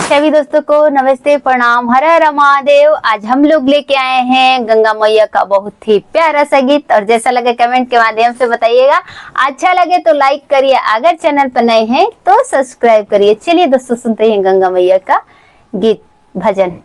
सभी दोस्तों को नमस्ते, प्रणाम, हर हर महादेव। आज हम लोग लेके आए हैं गंगा मैया का बहुत ही प्यारा सा गीत, और जैसा लगे कमेंट के माध्यम से बताइएगा। अच्छा लगे तो लाइक करिए, अगर चैनल पर नए हैं तो सब्सक्राइब करिए। चलिए दोस्तों, सुनते हैं गंगा मैया का गीत भजन।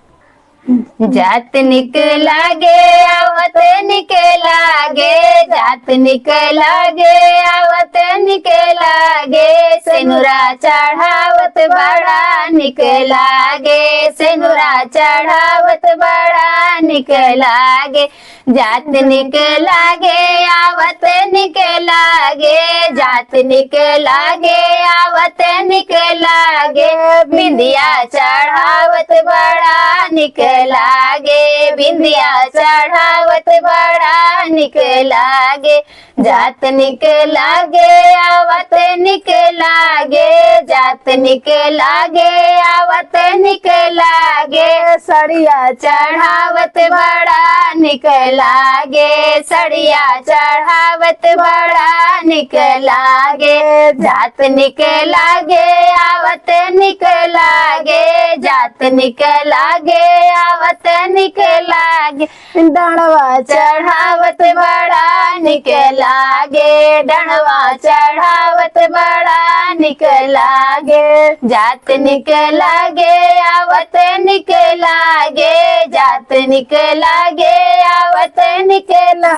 जात निकला गे आवत निकला गे, जात निकला गे आवत निकला गे, सेनुरा चढ़ावत बड़ा निकला गे, सेनुरा चढ़ावत बड़ा निकला गे। जात निकला गे आवत निकला गे, जात निकला गे आवत निकला गे, बिंदिया चढ़ावत बड़ा निकला गे, बिंदिया चढ़ावत बड़ा निकला गे। जात निकला गे आवत निकला गे, जात निकला गे आवत निकला गे, सड़िया चढ़ावत बड़ा निकला गे, सड़िया चढ़ावत बड़ा निकला गे। जात निकला गे आवत निकला गे, जात निकला गे आवत निकला गे, डणवा चढ़ावत बड़ा निकला गे, डणवा चढ़ावत बड़ा निकला गे। जात निकला गे आवत निकला गे, जात निकला गे आवत निकला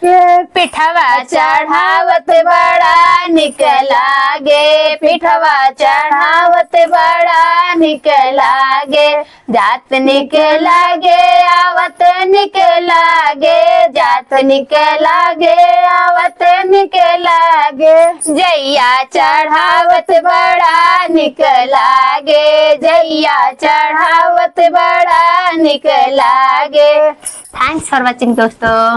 गे, पिठवा चढ़ावत बड़ा निकला गे, पिठवा चढ़ावत बड़ा निकला गे। जात निकला गे आवत निकला गे, जात निकला गे आवत निकला गे, जैया चढ़ावत बड़ा निकला गे, जैया चढ़ावत बड़ा निकला गे। थैंक्स फॉर वॉचिंग दोस्तों।